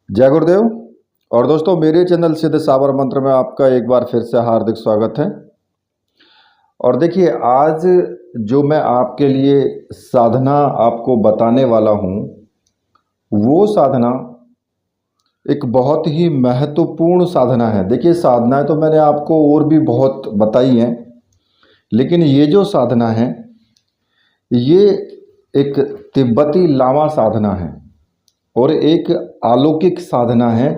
जय गुरुदेव। और दोस्तों, मेरे चैनल सिद्ध साबर मंत्र में आपका एक बार फिर से हार्दिक स्वागत है। और देखिए, आज जो मैं आपके लिए साधना आपको बताने वाला हूँ, वो साधना एक बहुत ही महत्वपूर्ण साधना है। देखिए, साधनाएं तो मैंने आपको और भी बहुत बताई हैं, लेकिन ये जो साधना है ये एक तिब्बती लामा साधना है और एक अलौकिक साधना है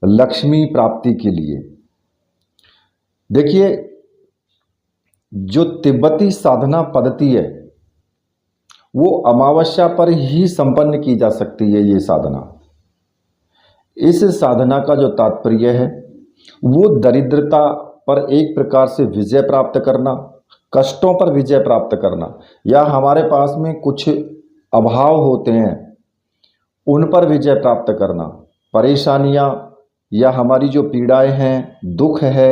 लक्ष्मी प्राप्ति के लिए। देखिए, जो तिब्बती साधना पद्धति है वो अमावस्या पर ही संपन्न की जा सकती है। ये साधना, इस साधना का जो तात्पर्य है वो दरिद्रता पर एक प्रकार से विजय प्राप्त करना, कष्टों पर विजय प्राप्त करना, या हमारे पास में कुछ अभाव होते हैं उन पर विजय प्राप्त करना, परेशानियां या हमारी जो पीड़ाएं हैं, दुख है,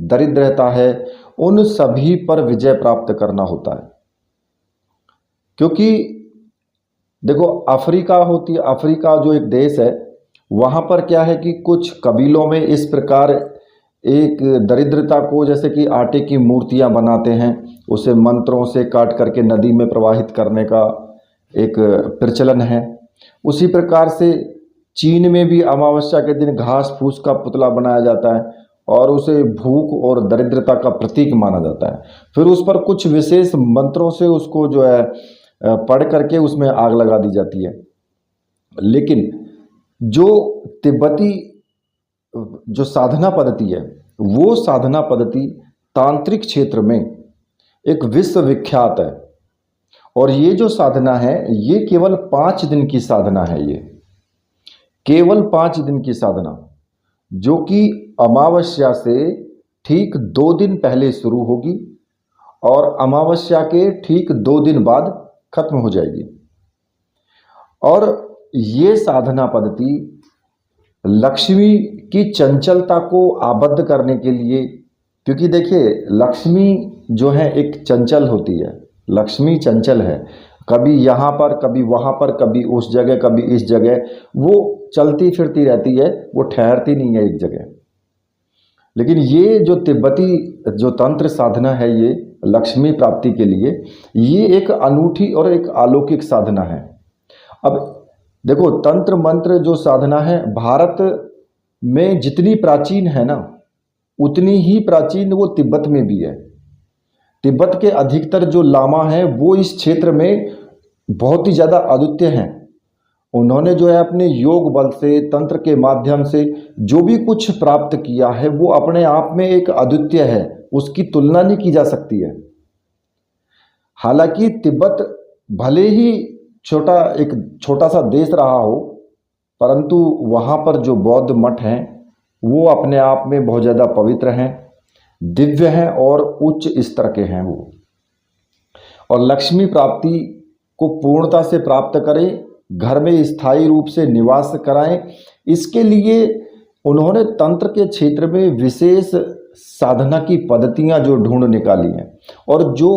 दरिद्रता है, उन सभी पर विजय प्राप्त करना होता है। क्योंकि देखो, अफ्रीका होती है, अफ्रीका जो एक देश है, वहाँ पर क्या है कि कुछ कबीलों में इस प्रकार एक दरिद्रता को, जैसे कि आटे की मूर्तियाँ बनाते हैं, उसे मंत्रों से काट करके नदी में प्रवाहित करने का एक प्रचलन है। उसी प्रकार से चीन में भी अमावस्या के दिन घास फूस का पुतला बनाया जाता है और उसे भूख और दरिद्रता का प्रतीक माना जाता है। फिर उस पर कुछ विशेष मंत्रों से उसको जो है पढ़ करके उसमें आग लगा दी जाती है। लेकिन जो तिब्बती जो साधना पद्धति है, वो साधना पद्धति तांत्रिक क्षेत्र में एक विश्वविख्यात है। और ये जो साधना है ये केवल 5 दिन की साधना है। ये केवल 5 दिन की साधना, जो कि अमावस्या से ठीक 2 दिन पहले शुरू होगी और अमावस्या के ठीक 2 दिन बाद खत्म हो जाएगी। और ये साधना पद्धति लक्ष्मी की चंचलता को आबद्ध करने के लिए, क्योंकि देखिए, लक्ष्मी जो है एक चंचल होती है। लक्ष्मी चंचल है, कभी यहाँ पर, कभी वहाँ पर, कभी उस जगह, कभी इस जगह, वो चलती फिरती रहती है, वो ठहरती नहीं है एक जगह। लेकिन ये जो तिब्बती जो तंत्र साधना है, ये लक्ष्मी प्राप्ति के लिए ये एक अनूठी और एक अलौकिक साधना है। अब देखो, तंत्र मंत्र जो साधना है भारत में जितनी प्राचीन है ना, उतनी ही प्राचीन वो तिब्बत में भी है। तिब्बत के अधिकतर जो लामा हैं वो इस क्षेत्र में बहुत ही ज़्यादा अद्वितीय हैं। उन्होंने जो है अपने योग बल से, तंत्र के माध्यम से जो भी कुछ प्राप्त किया है वो अपने आप में एक अद्वितीय है, उसकी तुलना नहीं की जा सकती है। हालांकि तिब्बत भले ही एक छोटा सा देश रहा हो, परंतु वहाँ पर जो बौद्ध मठ हैं वो अपने आप में बहुत ज़्यादा पवित्र हैं, दिव्य हैं और उच्च स्तर के हैं वो। और लक्ष्मी प्राप्ति को पूर्णता से प्राप्त करें, घर में स्थायी रूप से निवास कराएं, इसके लिए उन्होंने तंत्र के क्षेत्र में विशेष साधना की पद्धतियां जो ढूंढ निकाली हैं और जो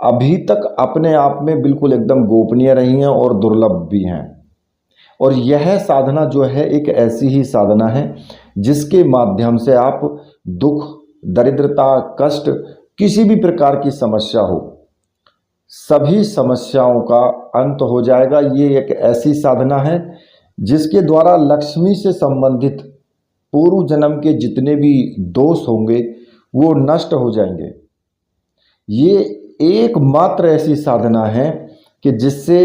अभी तक अपने आप में बिल्कुल एकदम गोपनीय रही हैं और दुर्लभ भी हैं। और यह साधना जो है एक ऐसी ही साधना है जिसके माध्यम से आप दुख, दरिद्रता, कष्ट, किसी भी प्रकार की समस्या हो, सभी समस्याओं का अंत हो जाएगा। ये एक ऐसी साधना है जिसके द्वारा लक्ष्मी से संबंधित पूर्व जन्म के जितने भी दोष होंगे वो नष्ट हो जाएंगे। ये एकमात्र ऐसी साधना है कि जिससे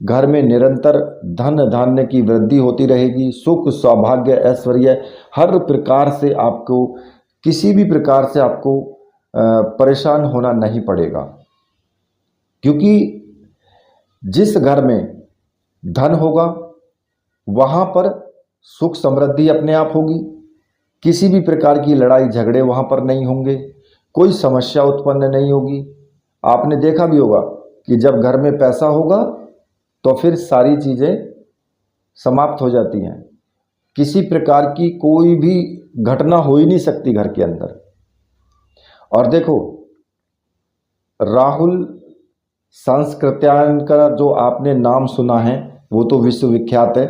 घर में निरंतर धन धान्य की वृद्धि होती रहेगी, सुख, सौभाग्य, ऐश्वर्य, हर प्रकार से आपको, किसी भी प्रकार से आपको परेशान होना नहीं पड़ेगा। क्योंकि जिस घर में धन होगा वहाँ पर सुख समृद्धि अपने आप होगी, किसी भी प्रकार की लड़ाई झगड़े वहाँ पर नहीं होंगे, कोई समस्या उत्पन्न नहीं होगी। आपने देखा भी होगा कि जब घर में पैसा होगा तो फिर सारी चीज़ें समाप्त हो जाती हैं, किसी प्रकार की कोई भी घटना हो ही नहीं सकती घर के अंदर। और देखो, राहुल सांस्कृत्यायन का जो आपने नाम सुना है वो तो विश्वविख्यात है।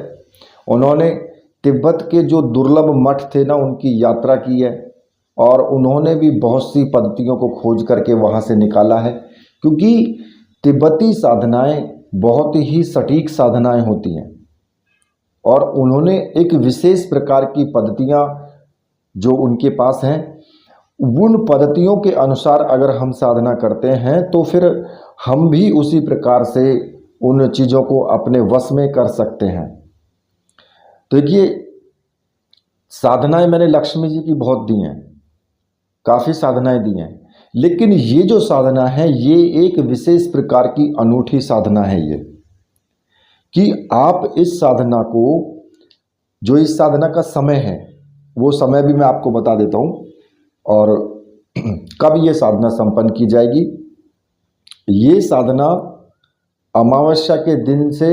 उन्होंने तिब्बत के जो दुर्लभ मठ थे ना, उनकी यात्रा की है और उन्होंने भी बहुत सी पद्धतियों को खोज करके वहाँ से निकाला है, क्योंकि तिब्बती साधनाएं बहुत ही सटीक साधनाएं होती हैं और उन्होंने एक विशेष प्रकार की पद्धतियां जो उनके पास हैं, उन पद्धतियों के अनुसार अगर हम साधना करते हैं तो फिर हम भी उसी प्रकार से उन चीज़ों को अपने वश में कर सकते हैं। तो देखिए, साधनाएं मैंने लक्ष्मी जी की बहुत दी हैं, काफ़ी साधनाएं दी हैं, लेकिन ये जो साधना है ये एक विशेष प्रकार की अनूठी साधना है ये, कि आप इस साधना को, जो इस साधना का समय है वो समय भी मैं आपको बता देता हूँ और कब ये साधना संपन्न की जाएगी। ये साधना अमावस्या के दिन से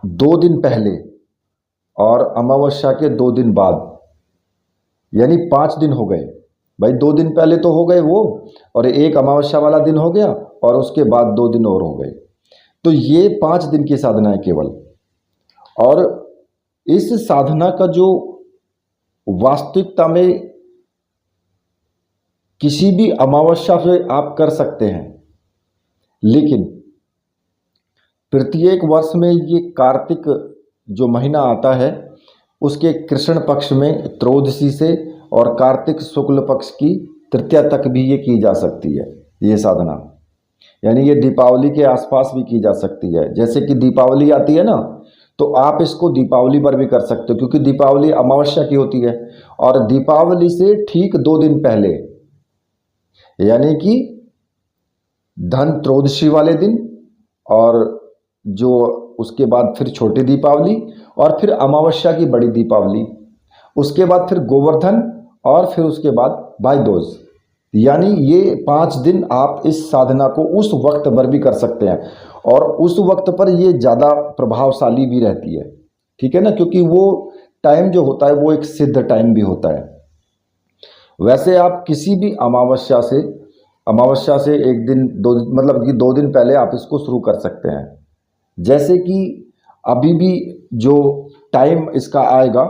2 दिन पहले और अमावस्या के 2 दिन बाद, यानी 5 दिन हो गए भाई। 2 दिन पहले तो हो गए वो, और एक अमावस्या वाला दिन हो गया और उसके बाद 2 दिन और हो गए, तो ये 5 दिन की साधना है केवल। और इस साधना का जो वास्तविकता में किसी भी अमावस्या से आप कर सकते हैं, लेकिन प्रत्येक वर्ष में ये कार्तिक जो महीना आता है उसके कृष्ण पक्ष में त्रयोदशी से और कार्तिक शुक्ल पक्ष की तृतीया तक भी ये की जा सकती है ये साधना, यानी ये दीपावली के आसपास भी की जा सकती है। जैसे कि दीपावली आती है ना, तो आप इसको दीपावली पर भी कर सकते हो, क्योंकि दीपावली अमावस्या की होती है और दीपावली से ठीक 2 दिन पहले, यानी कि धन त्रयोदशी वाले दिन और जो उसके बाद फिर छोटी दीपावली और फिर अमावस्या की बड़ी दीपावली, उसके बाद फिर गोवर्धन और फिर उसके बाद भाई दूज, यानी ये 5 दिन आप इस साधना को उस वक्त पर भी कर सकते हैं और उस वक्त पर ये ज़्यादा प्रभावशाली भी रहती है, ठीक है ना, क्योंकि वो टाइम जो होता है वो एक सिद्ध टाइम भी होता है। वैसे आप किसी भी अमावस्या से 1 दिन 2 मतलब कि 2 दिन पहले आप इसको शुरू कर सकते हैं। जैसे कि अभी भी जो टाइम इसका आएगा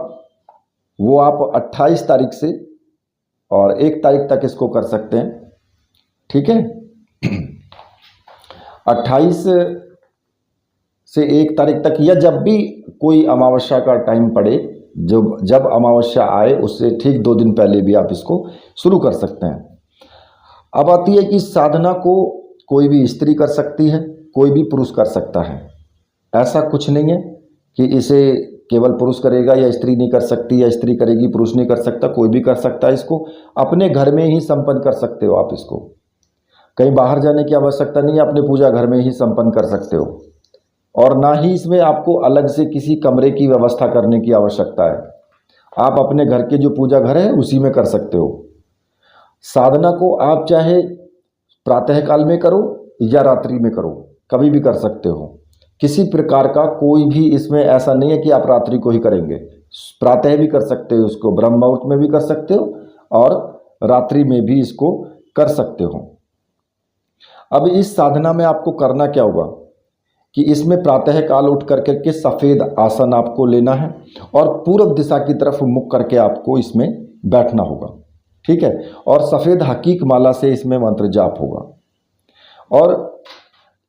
वो आप 28 तारीख से और 1 तारीख तक इसको कर सकते हैं, ठीक है। 28 से 1 तारीख तक, या जब भी कोई अमावस्या का टाइम पड़े, जब अमावस्या आए उससे ठीक 2 दिन पहले भी आप इसको शुरू कर सकते हैं। अब आती है कि साधना को कोई भी स्त्री कर सकती है, कोई भी पुरुष कर सकता है। ऐसा कुछ नहीं है कि इसे केवल पुरुष करेगा या स्त्री नहीं कर सकती, या स्त्री करेगी पुरुष नहीं कर सकता, कोई भी कर सकता है। इसको अपने घर में ही संपन्न कर सकते हो आप, इसको कहीं बाहर जाने की आवश्यकता नहीं है, अपने पूजा घर में ही संपन्न कर सकते हो और ना ही इसमें आपको अलग से किसी कमरे की व्यवस्था करने की आवश्यकता है। आप अपने घर के जो पूजा घर है उसी में कर सकते हो। साधना को आप चाहे प्रातःकाल में करो या रात्रि में करो, कभी भी कर सकते हो। किसी प्रकार का कोई भी इसमें ऐसा नहीं है कि आप रात्रि को ही करेंगे, प्रातः भी कर सकते हो, उसको ब्रह्म मुहूर्त में भी कर सकते हो और रात्रि में भी इसको कर सकते हो। अब इस साधना में आपको करना क्या होगा कि इसमें प्रातःकाल उठ करके के सफ़ेद आसन आपको लेना है और पूर्व दिशा की तरफ मुख करके आपको इसमें बैठना होगा, ठीक है। और सफ़ेद हकीक माला से इसमें मंत्र जाप होगा और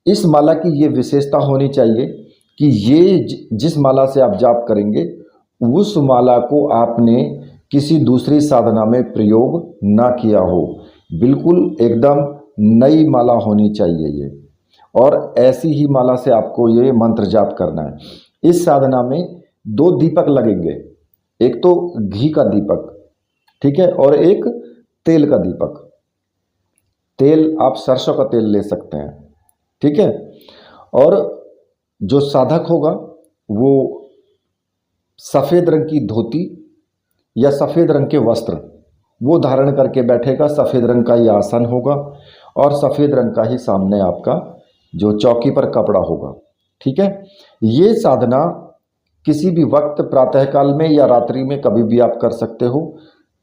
इस माला की ये विशेषता होनी चाहिए कि ये जिस माला से आप जाप करेंगे उस माला को आपने किसी दूसरी साधना में प्रयोग ना किया हो, बिल्कुल एकदम नई माला होनी चाहिए ये, और ऐसी ही माला से आपको ये मंत्र जाप करना है। इस साधना में 2 दीपक लगेंगे, एक तो घी का दीपक, ठीक है, और एक तेल का दीपक। तेल आप सरसों का तेल ले सकते हैं, ठीक है। और जो साधक होगा वो सफ़ेद रंग की धोती या सफ़ेद रंग के वस्त्र वो धारण करके बैठेगा, सफ़ेद रंग का ही आसन होगा और सफ़ेद रंग का ही सामने आपका जो चौकी पर कपड़ा होगा, ठीक है। ये साधना किसी भी वक्त प्रातःकाल में या रात्रि में कभी भी आप कर सकते हो।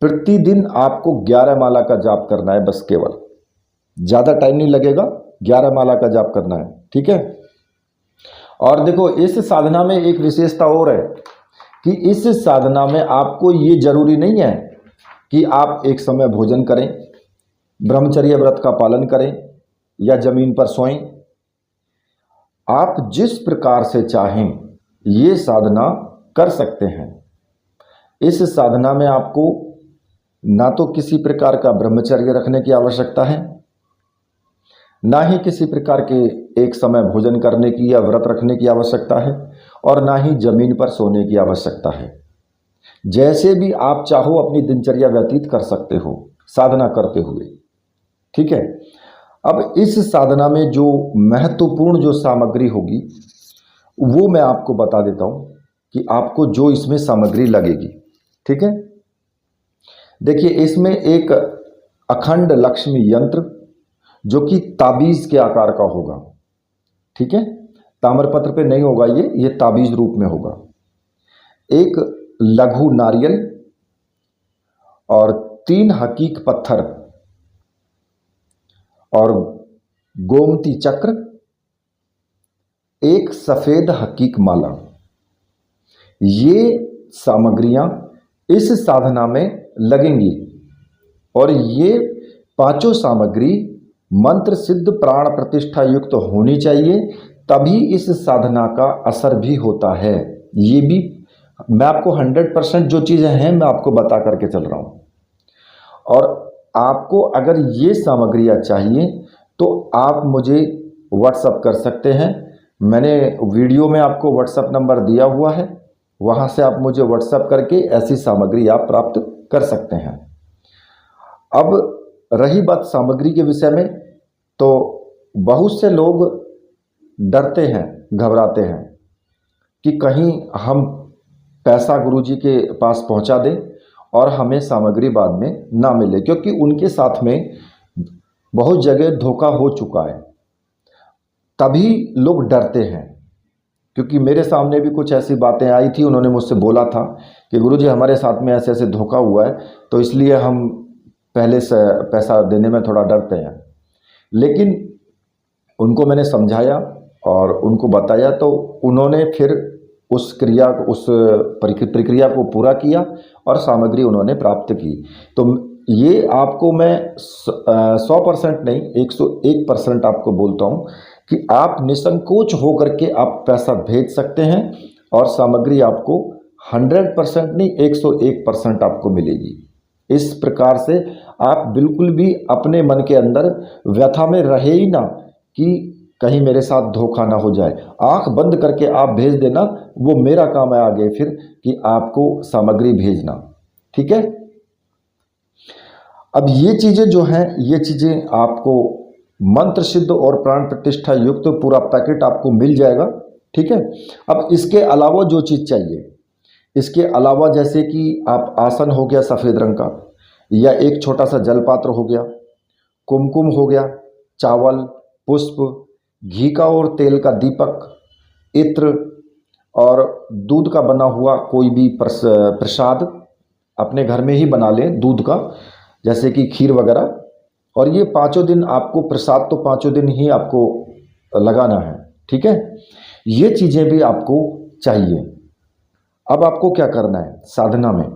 प्रतिदिन आपको 11 माला का जाप करना है, बस केवल, ज़्यादा टाइम नहीं लगेगा, 11 माला का जाप करना है, ठीक है। और देखो इस साधना में एक विशेषता और है कि इस साधना में आपको ये जरूरी नहीं है कि आप एक समय भोजन करें, ब्रह्मचर्य व्रत का पालन करें या जमीन पर सोएं। आप जिस प्रकार से चाहें ये साधना कर सकते हैं। इस साधना में आपको ना तो किसी प्रकार का ब्रह्मचर्य रखने की आवश्यकता है, ना ही किसी प्रकार के एक समय भोजन करने की या व्रत रखने की आवश्यकता है, और ना ही जमीन पर सोने की आवश्यकता है। जैसे भी आप चाहो अपनी दिनचर्या व्यतीत कर सकते हो साधना करते हुए, ठीक है। अब इस साधना में जो महत्वपूर्ण जो सामग्री होगी वो मैं आपको बता देता हूं कि आपको जो इसमें सामग्री लगेगी, ठीक है। देखिए, इसमें एक अखंड लक्ष्मी यंत्र जो कि ताबीज के आकार का होगा, ठीक है। ताम्रपत्र पे नहीं होगा, ये ताबीज रूप में होगा। एक लघु नारियल और 3 हकीक पत्थर और गोमती चक्र, एक सफेद हकीक माला, ये सामग्रियां इस साधना में लगेंगी। और ये पांचों सामग्री मंत्र सिद्ध प्राण प्रतिष्ठा युक्त होनी चाहिए, तभी इस साधना का असर भी होता है। ये भी मैं आपको 100% जो चीज़ें हैं मैं आपको बता करके चल रहा हूँ। और आपको अगर ये सामग्रियाँ चाहिए तो आप मुझे व्हाट्सअप कर सकते हैं। मैंने वीडियो में आपको व्हाट्सअप नंबर दिया हुआ है, वहाँ से आप मुझे व्हाट्सअप करके ऐसी सामग्री आप प्राप्त कर सकते हैं। अब रही बात सामग्री के विषय में, तो बहुत से लोग डरते हैं, घबराते हैं कि कहीं हम पैसा गुरुजी के पास पहुंचा दें और हमें सामग्री बाद में ना मिले, क्योंकि उनके साथ में बहुत जगह धोखा हो चुका है। तभी लोग डरते हैं, क्योंकि मेरे सामने भी कुछ ऐसी बातें आई थी। उन्होंने मुझसे बोला था कि गुरुजी हमारे साथ में ऐसे ऐसे धोखा हुआ है, तो इसलिए हम पहले से पैसा देने में थोड़ा डरते हैं। लेकिन उनको मैंने समझाया और उनको बताया, तो उन्होंने फिर उस प्रक्रिया को पूरा किया और सामग्री उन्होंने प्राप्त की। तो ये आपको मैं 100% नहीं 101% आपको बोलता हूँ कि आप निसंकोच होकर के आप पैसा भेज सकते हैं और सामग्री आपको 100% नहीं 101% आपको मिलेगी। इस प्रकार से आप बिल्कुल भी अपने मन के अंदर व्यथा में रहे ही ना कि कहीं मेरे साथ धोखा ना हो जाए। आंख बंद करके आप भेज देना, वो मेरा काम है आगे फिर कि आपको सामग्री भेजना, ठीक है। अब ये चीज़ें जो हैं, ये चीज़ें आपको मंत्र सिद्ध और प्राण प्रतिष्ठा युक्त पूरा पैकेट आपको मिल जाएगा, ठीक है। अब इसके अलावा जो चीज़ चाहिए, इसके अलावा जैसे कि आप आसन हो गया सफ़ेद रंग का, या एक छोटा सा जलपात्र हो गया, कुमकुम हो गया, चावल, पुष्प, घी का और तेल का दीपक, इत्र और दूध का बना हुआ कोई भी प्रसाद अपने घर में ही बना लें, दूध का, जैसे कि खीर वगैरह। और ये 5 दिन आपको प्रसाद तो 5 दिन ही आपको लगाना है, ठीक है। ये चीज़ें भी आपको चाहिए। अब आपको क्या करना है साधना में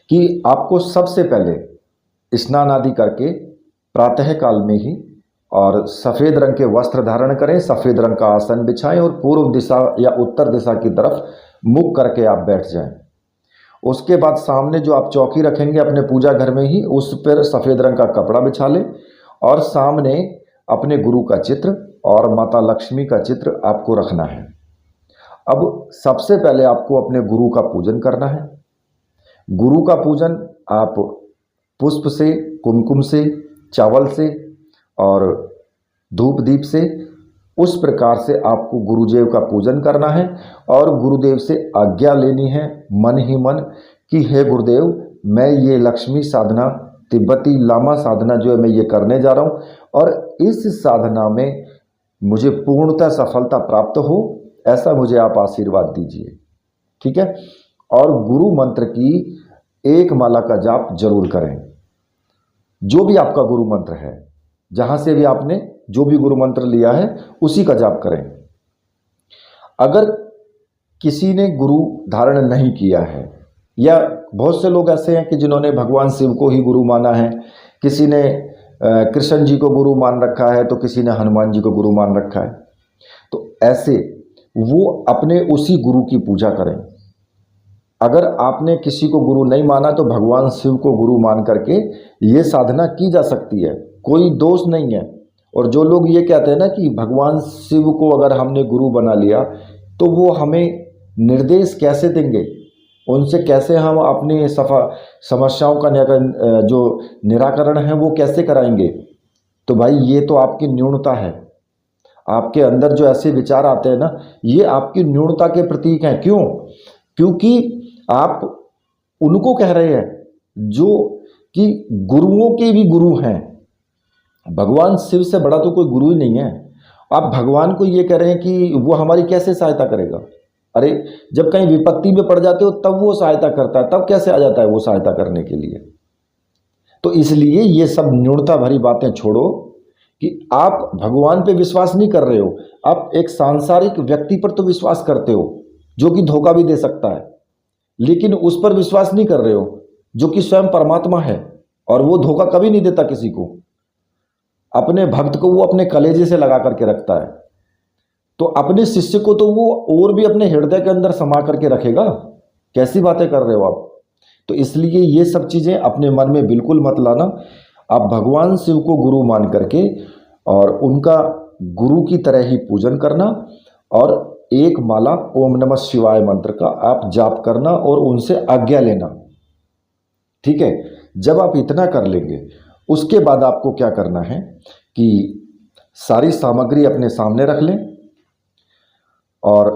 कि आपको सबसे पहले स्नान आदि करके प्रातः काल में ही और सफ़ेद रंग के वस्त्र धारण करें, सफ़ेद रंग का आसन बिछाएं और पूर्व दिशा या उत्तर दिशा की तरफ मुख करके आप बैठ जाएं। उसके बाद सामने जो आप चौकी रखेंगे अपने पूजा घर में ही, उस पर सफ़ेद रंग का कपड़ा बिछा लें और सामने अपने गुरु का चित्र और माता लक्ष्मी का चित्र आपको रखना है। अब सबसे पहले आपको अपने गुरु का पूजन करना है। गुरु का पूजन आप पुष्प से, कुमकुम से, चावल से और धूप दीप से, उस प्रकार से आपको गुरुदेव का पूजन करना है और गुरुदेव से आज्ञा लेनी है मन ही मन कि हे गुरुदेव, मैं ये लक्ष्मी साधना, तिब्बती लामा साधना जो है मैं ये करने जा रहा हूँ और इस साधना में मुझे पूर्णतः सफलता प्राप्त हो, ऐसा मुझे आप आशीर्वाद दीजिए, ठीक है। और गुरु मंत्र की एक माला का जाप जरूर करें। जो भी आपका गुरु मंत्र है, जहाँ से भी आपने जो भी गुरु मंत्र लिया है उसी का जाप करें। अगर किसी ने गुरु धारण नहीं किया है, या बहुत से लोग ऐसे हैं कि जिन्होंने भगवान शिव को ही गुरु माना है, किसी ने कृष्ण जी को गुरु मान रखा है, तो किसी ने हनुमान जी को गुरु मान रखा है। तो ऐसे वो अपने उसी गुरु की पूजा करें। अगर आपने किसी को गुरु नहीं माना तो भगवान शिव को गुरु मान करके ये साधना की जा सकती है, कोई दोष नहीं है। और जो लोग ये कहते हैं ना कि भगवान शिव को अगर हमने गुरु बना लिया तो वो हमें निर्देश कैसे देंगे, उनसे कैसे हम अपनी समस्याओं का जो निराकरण है वो कैसे कराएंगे। तो भाई ये तो आपकी न्यूनता है, आपके अंदर जो ऐसे विचार आते हैं ना, ये आपकी न्यूनता के प्रतीक हैं। क्यों? क्योंकि आप उनको कह रहे हैं जो कि गुरुओं के भी गुरु हैं। भगवान शिव से बड़ा तो कोई गुरु ही नहीं है। आप भगवान को ये कह रहे हैं कि वो हमारी कैसे सहायता करेगा। अरे जब कहीं विपत्ति में पड़ जाते हो तब वो सहायता करता है, तब कैसे आ जाता है वो सहायता करने के लिए। तो इसलिए ये सब न्यूनता भरी बातें छोड़ो कि आप भगवान पे विश्वास नहीं कर रहे हो, आप एक सांसारिक व्यक्ति पर तो विश्वास करते हो जो कि धोखा भी दे सकता है, लेकिन उस पर विश्वास नहीं कर रहे हो जो कि स्वयं परमात्मा है और वो धोखा कभी नहीं देता किसी को। अपने भक्त को वो अपने कलेजे से लगा करके रखता है, तो अपने शिष्य को तो वो और भी अपने हृदय के अंदर समा करके रखेगा। कैसी बातें कर रहे हो आप। तो इसलिए ये सब चीज़ें अपने मन में बिल्कुल मत लाना। आप भगवान शिव को गुरु मान करके और उनका गुरु की तरह ही पूजन करना और एक माला ओम नमः शिवाय मंत्र का आप जाप करना और उनसे आज्ञा लेना। ठीक है, जब आप इतना कर लेंगे उसके बाद आपको क्या करना है कि सारी सामग्री अपने सामने रख लें और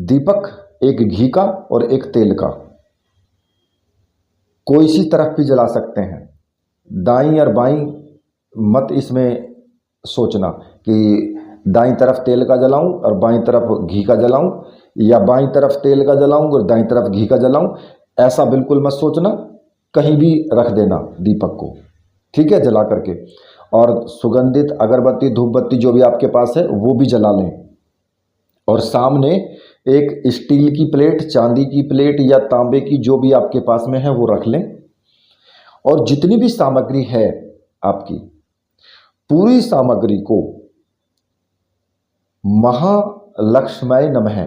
दीपक एक घी का और एक तेल का कोई सी तरफ भी जला सकते हैं। दाईं और बाईं मत इसमें सोचना कि दाईं तरफ तेल का जलाऊं और बाईं तरफ घी का जलाऊं, या बाईं तरफ तेल का जलाऊं और दाईं तरफ घी का जलाऊं। ऐसा बिल्कुल मत सोचना, कहीं भी रख देना दीपक को। ठीक है, जला करके और सुगंधित अगरबत्ती धूप बत्ती जो भी आपके पास है वो भी जला लें। और सामने एक स्टील की प्लेट, चांदी की प्लेट या तांबे की जो भी आपके पास में है वो रख लें। और जितनी भी सामग्री है आपकी, पूरी सामग्री को महालक्ष्मी नमः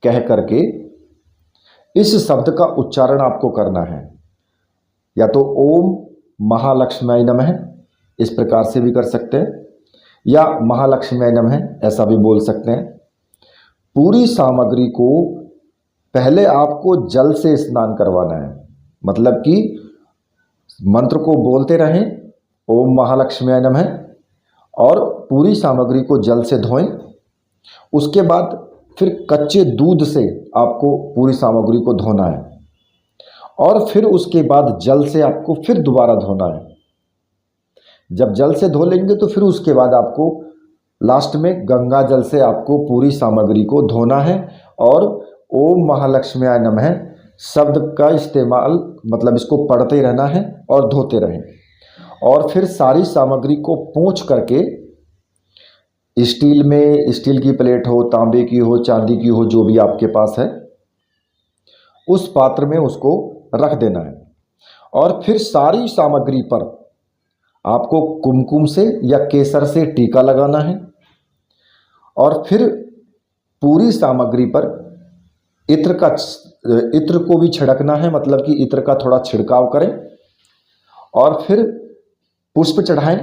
कह करके इस शब्द का उच्चारण आपको करना है। या तो ओम महालक्ष्मी नमः इस प्रकार से भी कर सकते हैं, या महालक्ष्मी नमः ऐसा भी बोल सकते हैं। पूरी सामग्री को पहले आपको जल से स्नान करवाना है, मतलब कि मंत्र को बोलते रहें ओम महालक्ष्मी नमः और पूरी सामग्री को जल से धोएं। उसके बाद फिर कच्चे दूध से आपको पूरी सामग्री को धोना है और फिर उसके बाद जल से आपको फिर दोबारा धोना है। जब जल से धो लेंगे तो फिर उसके बाद आपको लास्ट में गंगा जल से आपको पूरी सामग्री को धोना है और ओम महालक्ष्मी नमः शब्द का इस्तेमाल, मतलब इसको पढ़ते रहना है और धोते रहें। और फिर सारी सामग्री को पोंछ करके स्टील की प्लेट हो, तांबे की हो, चांदी की हो, जो भी आपके पास है, उस पात्र में उसको रख देना है। और फिर सारी सामग्री पर आपको कुमकुम से या केसर से टीका लगाना है और फिर पूरी सामग्री पर इत्र को भी छिड़कना है, मतलब कि इत्र का थोड़ा छिड़काव करें और फिर पुष्प चढ़ाएं।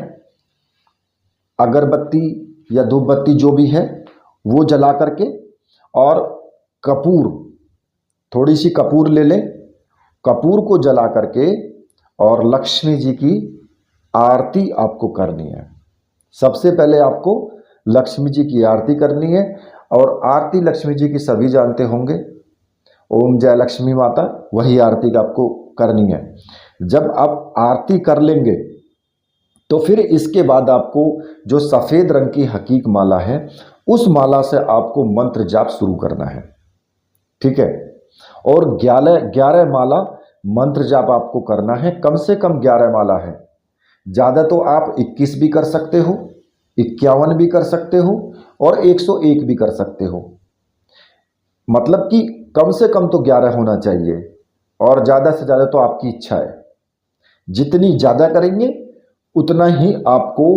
अगरबत्ती या धूप बत्ती जो भी है वो जला करके और कपूर, थोड़ी सी कपूर ले लें, कपूर को जला करके और लक्ष्मी जी की आरती आपको करनी है। सबसे पहले आपको लक्ष्मी जी की आरती करनी है और आरती लक्ष्मी जी की सभी जानते होंगे, ओम जय लक्ष्मी माता, वही आरती का आपको करनी है। जब आप आरती कर लेंगे तो फिर इसके बाद आपको जो सफ़ेद रंग की हकीक माला है उस माला से आपको मंत्र जाप शुरू करना है। ठीक है, और 11 माला मंत्र जाप आपको करना है। कम से कम 11 माला है, ज़्यादा तो आप 21 भी कर सकते हो, 51 भी कर सकते हो और 101 भी कर सकते हो। मतलब कि कम से कम तो 11 होना चाहिए, और ज़्यादा से ज़्यादा तो आपकी इच्छा है। जितनी ज़्यादा करेंगे उतना ही आपको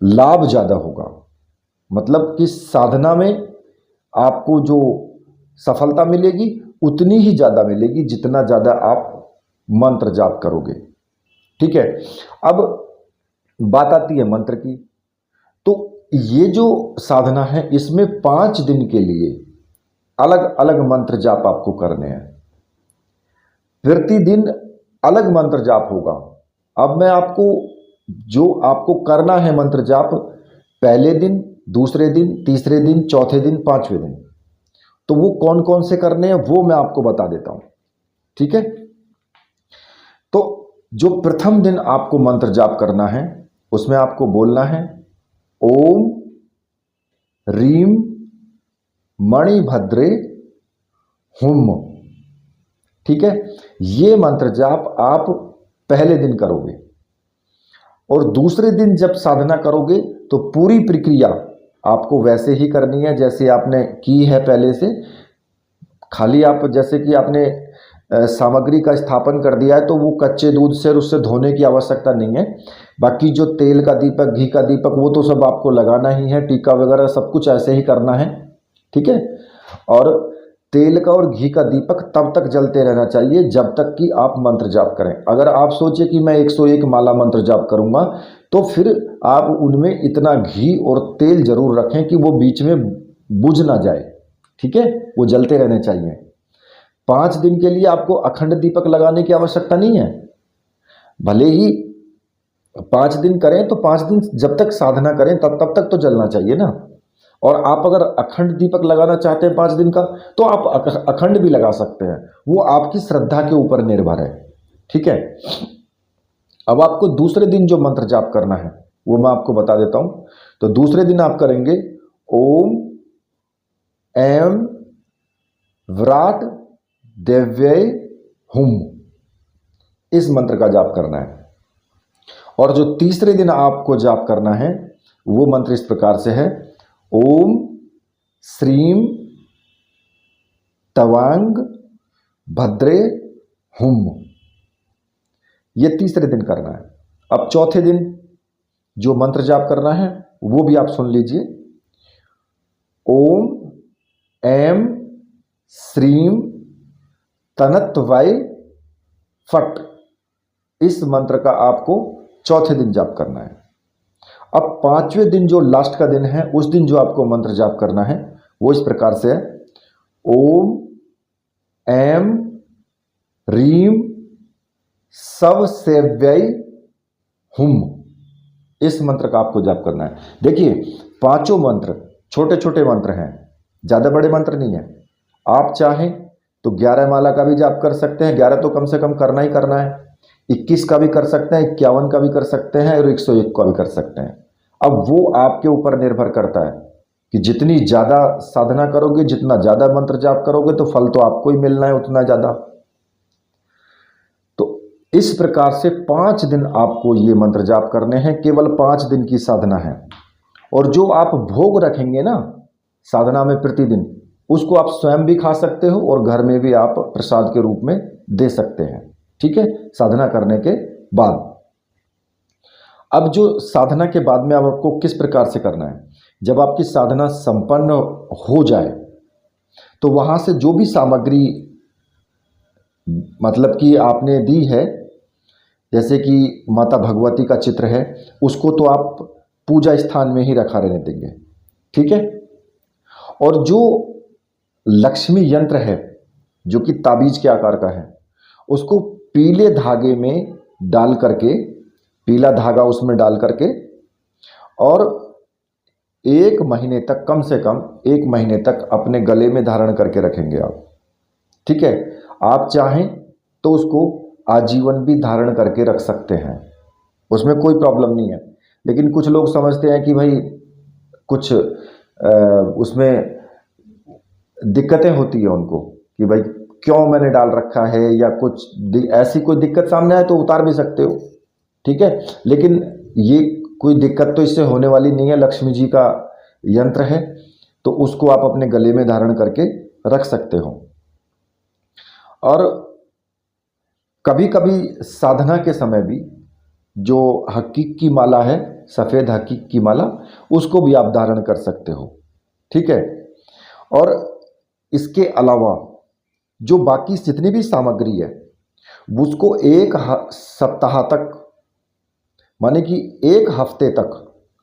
लाभ ज़्यादा होगा। मतलब कि साधना में आपको जो सफलता मिलेगी उतनी ही ज़्यादा मिलेगी जितना ज़्यादा आप मंत्र जाप करोगे। ठीक है, अब बात आती है मंत्र की। तो ये जो साधना है इसमें 5 दिन के लिए अलग अलग मंत्र जाप आपको करने हैं। प्रतिदिन अलग मंत्र जाप होगा। अब मैं आपको जो आपको करना है मंत्र जाप, पहले दिन, दूसरे दिन, तीसरे दिन, चौथे दिन, पांचवें दिन, तो वो कौन कौन से करने हैं वो मैं आपको बता देता हूं। ठीक है, तो जो प्रथम दिन आपको मंत्र जाप करना है उसमें आपको बोलना है ओम रीम मणिभद्रे हुम। ठीक है, ये मंत्र जाप आप पहले दिन करोगे, और दूसरे दिन जब साधना करोगे तो पूरी प्रक्रिया आपको वैसे ही करनी है जैसे आपने की है पहले से। खाली आप जैसे कि आपने सामग्री का स्थापन कर दिया है तो वो कच्चे दूध से उससे धोने की आवश्यकता नहीं है। बाकी जो तेल का दीपक, घी का दीपक, वो तो सब आपको लगाना ही है, टीका वगैरह सब कुछ ऐसे ही करना है। ठीक है, और तेल का और घी का दीपक तब तक जलते रहना चाहिए जब तक कि आप मंत्र जाप करें। अगर आप सोचे कि मैं 101 माला मंत्र जाप करूंगा तो फिर आप उनमें इतना घी और तेल जरूर रखें कि वो बीच में बुझ ना जाए। ठीक है, वो जलते रहने चाहिए। 5 दिन के लिए आपको अखंड दीपक लगाने की आवश्यकता नहीं है। भले ही 5 दिन करें तो 5 दिन जब तक साधना करें तब तक तो जलना चाहिए ना। और आप अगर अखंड दीपक लगाना चाहते हैं 5 दिन का तो आप अखंड भी लगा सकते हैं, वो आपकी श्रद्धा के ऊपर निर्भर है। ठीक है, अब आपको दूसरे दिन जो मंत्र जाप करना है वो मैं आपको बता देता हूं। तो दूसरे दिन आप करेंगे ओम एम व्राट देव्यय हुम, इस मंत्र का जाप करना है। और जो तीसरे दिन आपको जाप करना है वो मंत्र इस प्रकार से है ओम श्रीम तवांग भद्रे हुम। ये तीसरे दिन करना है। अब चौथे दिन जो मंत्र जाप करना है वो भी आप सुन लीजिए ओम एम श्रीम तनत्वाय फट। इस मंत्र का आपको चौथे दिन जाप करना है। अब पांचवें दिन जो लास्ट का दिन है उस दिन जो आपको मंत्र जाप करना है वो इस प्रकार से है ओम एम रीम सब सेव्यय हुम। इस मंत्र का आपको जाप करना है। देखिए, पांचों मंत्र छोटे छोटे मंत्र हैं, ज़्यादा बड़े मंत्र नहीं है। आप चाहें तो 11 माला का भी जाप कर सकते हैं, 11 तो कम से कम करना ही करना है। 21 का भी कर सकते हैं, 51 का भी कर सकते हैं, और 101 का भी कर सकते हैं। अब वो आपके ऊपर निर्भर करता है कि जितनी ज़्यादा साधना करोगे, जितना ज़्यादा मंत्र जाप करोगे तो फल तो आपको ही मिलना है उतना ज़्यादा। तो इस प्रकार से 5 दिन आपको ये मंत्र जाप करने हैं, केवल 5 दिन की साधना है। और जो आप भोग रखेंगे ना साधना में प्रतिदिन, उसको आप स्वयं भी खा सकते हो और घर में भी आप प्रसाद के रूप में दे सकते हैं। ठीक है, साधना करने के बाद। अब जो साधना के बाद में आपको किस प्रकार से करना है, जब आपकी साधना संपन्न हो जाए तो वहां से जो भी सामग्री मतलब कि आपने दी है, जैसे कि माता भगवती का चित्र है, उसको तो आप पूजा स्थान में ही रखा रहने देंगे। ठीक है, और जो लक्ष्मी यंत्र है जो कि ताबीज के आकार का है, उसको पीले धागे में डाल करके, पीला धागा उसमें डाल करके, और 1 महीने तक, कम से कम 1 महीने तक अपने गले में धारण करके रखेंगे आप। ठीक है, आप चाहें तो उसको आजीवन भी धारण करके रख सकते हैं, उसमें कोई प्रॉब्लम नहीं है। लेकिन कुछ लोग समझते हैं कि भाई कुछ उसमें दिक्कतें होती है उनको कि भाई क्यों मैंने डाल रखा है, या कुछ ऐसी कोई दिक्कत सामने आए तो उतार भी सकते हो। ठीक है, लेकिन ये कोई दिक्कत तो इससे होने वाली नहीं है। लक्ष्मी जी का यंत्र है तो उसको आप अपने गले में धारण करके रख सकते हो। और कभी कभी साधना के समय भी जो हकीक की माला है, सफ़ेद हकीक की माला, उसको भी आप धारण कर सकते हो। ठीक है। और इसके अलावा जो बाकी जितनी भी सामग्री है उसको एक सप्ताह तक, माने कि एक हफ्ते तक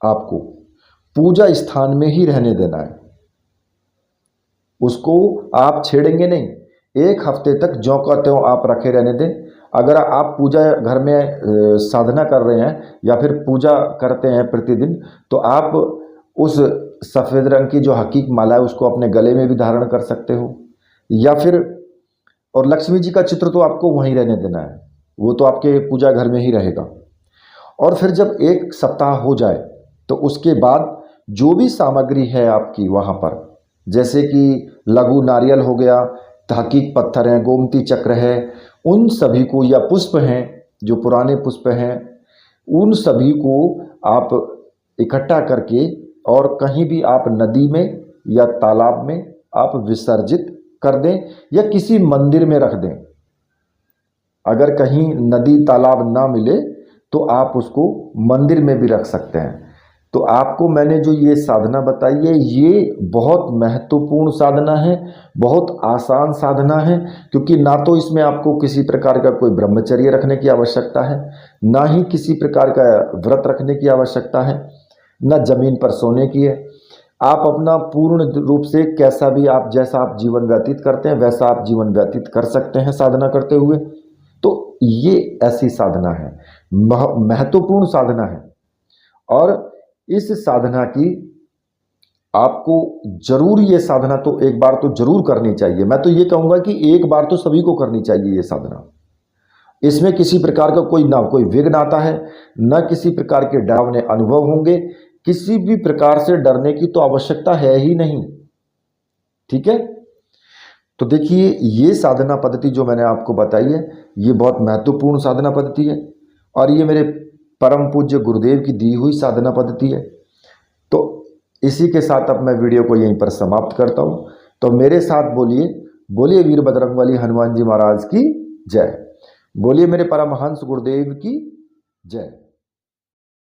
आपको पूजा स्थान में ही रहने देना है। उसको आप छेड़ेंगे नहीं। एक हफ्ते तक जो कहते हो आप रखे रहने दें। अगर आप पूजा घर में साधना कर रहे हैं या फिर पूजा करते हैं प्रतिदिन, तो आप उस सफ़ेद रंग की जो हकीक माला है उसको अपने गले में भी धारण कर सकते हो। या फिर, और लक्ष्मी जी का चित्र तो आपको वहीं रहने देना है, वो तो आपके पूजा घर में ही रहेगा। और फिर जब एक सप्ताह हो जाए तो उसके बाद जो भी सामग्री है आपकी वहाँ पर, जैसे कि लघु नारियल हो गया, हकीक पत्थर हैं, गोमती चक्र है, उन सभी को, या पुष्प हैं जो पुराने पुष्प हैं, उन सभी को आप इकट्ठा करके और कहीं भी आप नदी में या तालाब में आप विसर्जित कर दें या किसी मंदिर में रख दें। अगर कहीं नदी तालाब ना मिले तो आप उसको मंदिर में भी रख सकते हैं। तो आपको मैंने जो ये साधना बताई है ये बहुत महत्वपूर्ण साधना है, बहुत आसान साधना है, क्योंकि ना तो इसमें आपको किसी प्रकार का कोई ब्रह्मचर्य रखने की आवश्यकता है, ना ही किसी प्रकार का व्रत रखने की आवश्यकता है, ना जमीन पर सोने की है। आप अपना पूर्ण रूप से कैसा भी आप, जैसा आप जीवन व्यतीत करते हैं वैसा आप जीवन व्यतीत कर सकते हैं साधना करते हुए। तो ये ऐसी साधना है, महत्वपूर्ण साधना है। और इस साधना की आपको जरूर, ये साधना तो एक बार तो जरूर करनी चाहिए। मैं तो ये कहूँगा कि एक बार तो सभी को करनी चाहिए ये साधना। इसमें किसी प्रकार का ना कोई विघ्न आता है, ना किसी प्रकार के डरावने अनुभव होंगे, किसी भी प्रकार से डरने की तो आवश्यकता है ही नहीं। ठीक है। तो देखिए, ये साधना पद्धति जो मैंने आपको बताई है ये बहुत महत्वपूर्ण साधना पद्धति है और ये मेरे परम पूज्य गुरुदेव की दी हुई साधना पद्धति है। तो इसी के साथ अब मैं वीडियो को यहीं पर समाप्त करता हूँ। तो मेरे साथ बोलिए, बोलिए वीर बजरंगबली हनुमान जी महाराज की जय, बोलिए मेरे परमहंस गुरुदेव की जय।